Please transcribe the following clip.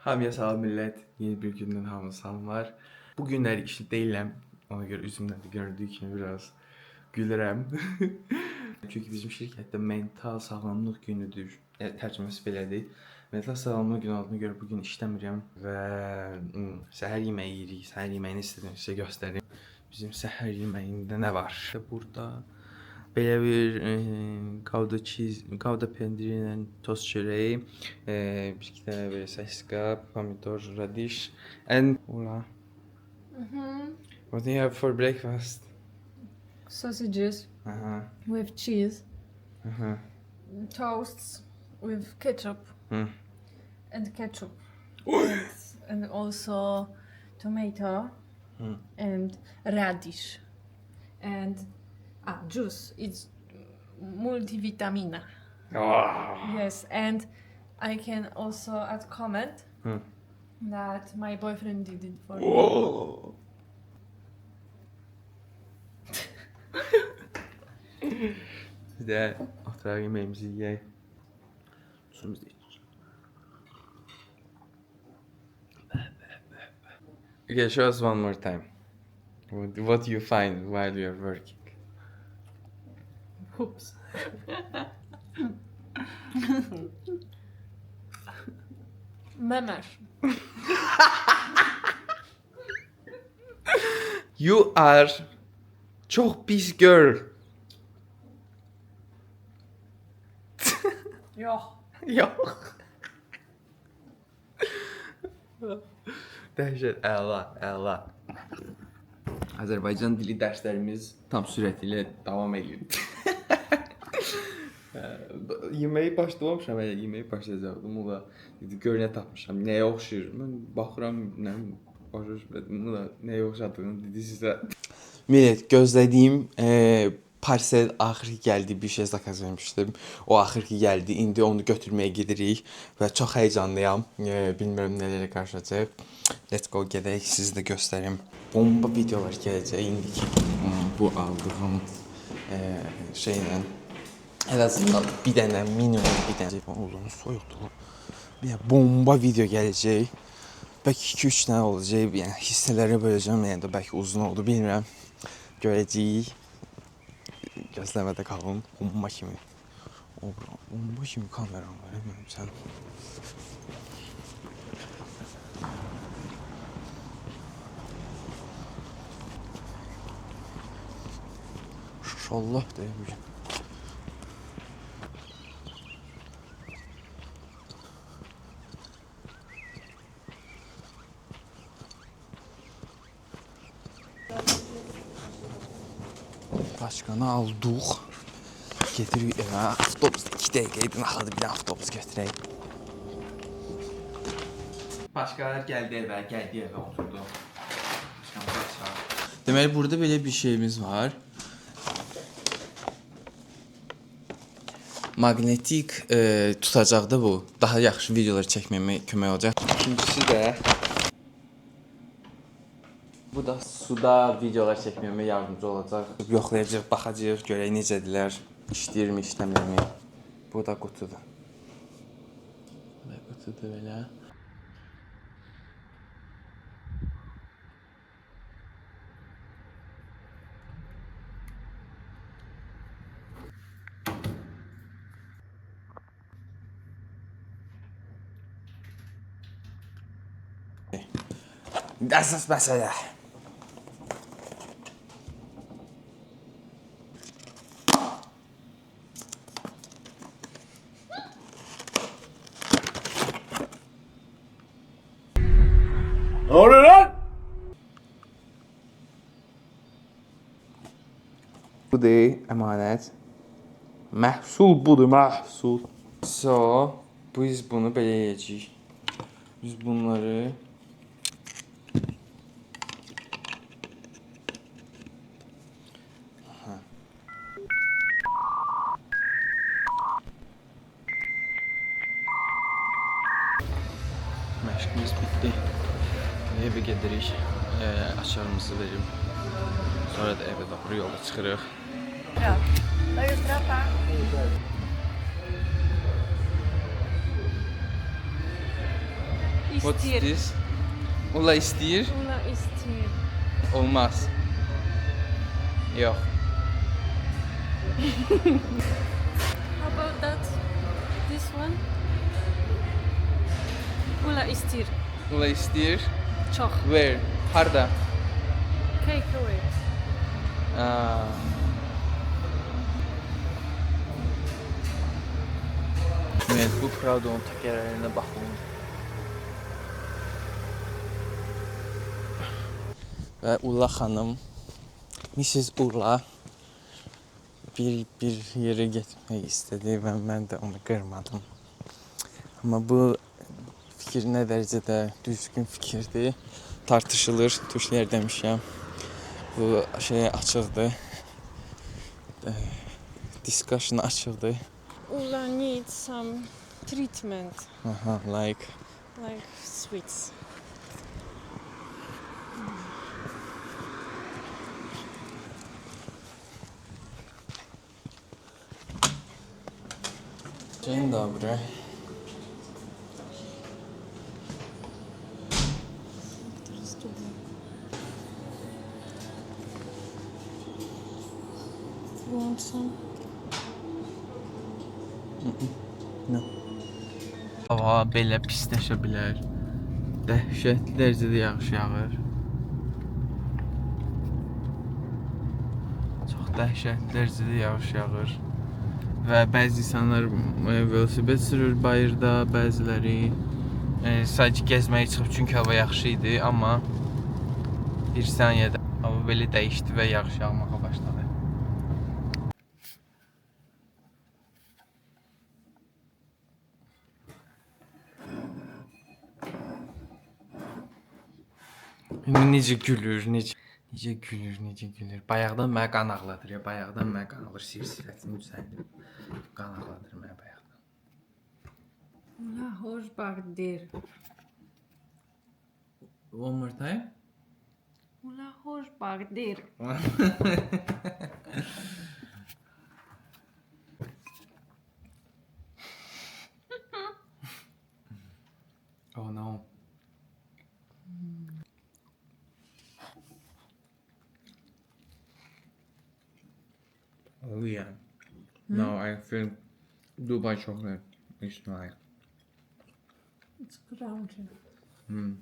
Hamıya salam millət. Yeni bir gündən hamı salamlar. Bu günləri işli deyiləm. Ona görə üzümdən də gördüyü kimi biraz gülürəm. Çünki bizim şirkətdə mental sağlamlıq günüdür. Tərcüməsi belədir. Mental sağlamlıq günü olduğuna görə bu gün işləmirəm və səhər yeməyi yeyirik. Səhər yeməyini istədim sizə göstərim. Bizim səhər yeməyində nə var? Burada belə bir gavda pendiri ilə tost çörəyi, bir iki dənə belə saska, pomidor, radish, and hola. What do you have for breakfast? Sausages with cheese, toasts with ketchup and ketchup, and also tomato and radish and juice. It's multivitamina. Yes, and I can also add comment that my boyfriend did it for me. Bir də oturaq yeməyimizi yeyək. Suyumuzu içək. Okay, show us one more time. What do you find while you're working? Oops. Memer. You are çok pis girl. Yok. Yok. Dəhşət, əla. Azərbaycan dili dərslərimiz tam sürətilə davam edir. Yeməyi başlamamışam, yeməyi başlayacaqdım. O da dedi, gör nə tapmışam, nəyə oxşayır. Mən baxıram, başa düşmədim. O da nəyə oxşadığını dedi sizə. Millət, gözlədiyim parsel axır gəldi, bir şey zakaz vermişdim. O axır ki gəldi, indi onu götürməyə gedirik və çox həyecanlıyam. Bilmirəm nələrə qarşılayacaq. Let's go, gedək, sizi də göstərim. Bomba videolar gələcək indiki bu aldığım şeylə. Ən azından bir dənə, minimum bir dənə. Uzun soyuqdur. Bir dənə bomba video gələcək. Bəlkə 2-3 dənə olacaq. Yəni hissələrə böləcəm. Yəni də bəlkə uzun oldu, bilmirəm. Görəcəyik. Gözləmədə qalın. Bomba kimi. Bomba kimi kameram var. Bilmirəm sən. Allah deyim bu gün. Başkanı aldıq. Gedirik evə. Avtobus 2 dəqiqə idi. Naxadı bir avtobus götürək. Başqalar gəldi evə oturdu. Deməli burada belə bir şeyimiz var. Magnetik tutacaqda bu. Daha yaxşı videolar çəkməyimə kömək olacaq. İkincisi də bu da suda videolar çəkməyimə yardımcı olacaq. Yoxlayacaq, baxacağıq, görək necədirlər, işləyirmi, işləmirmi. Bu da qutudur. Bu da qutudur belə. Əsas məsələ. Ne oluyor lan? Budur, əmanət. Məhsul budur, məhsul. So, biz bunu belə yeyəcəyik. Biz bunları məşqimiz bitdi. Evə gedirik. Açarımızı verim. Sonra da evə doğru yola çıxırıq. What's İstir. this? Ula istəyir? Ula istir. Olmaz. Yox. How about that? This one? Ula istir. Ula istəyir? Çox. Where? Harda? Take away. Aa. Evet, bu Prado'nun tekerlerine baxın. Və Ula xanım, Mrs. Ula bir yerə getmək istədi və mən də onu qırmadım. Amma bu fikir nə dərəcədə düzgün fikirdir, tartışılır. Türklər demişəm. Bu şey açıqdır. Discussion açıqdır. Ula needs some treatment, Aha, like sweets. Dzień dobry. Want some? No. Hava belə pisləşə bilər. Dəhşətli dərəcədə yağış yağır. Çox dəhşətli dərəcədə yağış yağır. Və bəzi insanlar velosiped sürür bayırda, bəziləri sadəcə gəzməyə çıxıb çünki hava yaxşı idi, amma bir saniyədə hava belə dəyişdi və yağış yağmağa başladı. Necə gülür, necə gülür. Bayaqdan mənə qan ağladır ya, bayaqdan mənə qan ağladır, sir-sirətini düzəldir. Qan ağladır mənə bayaqdan. Ula hoş bagdir. One more time. Ula hoş bagdir. Oh no. Oh yeah. No, I think Dubai chocolate is like It's crunchy. mm.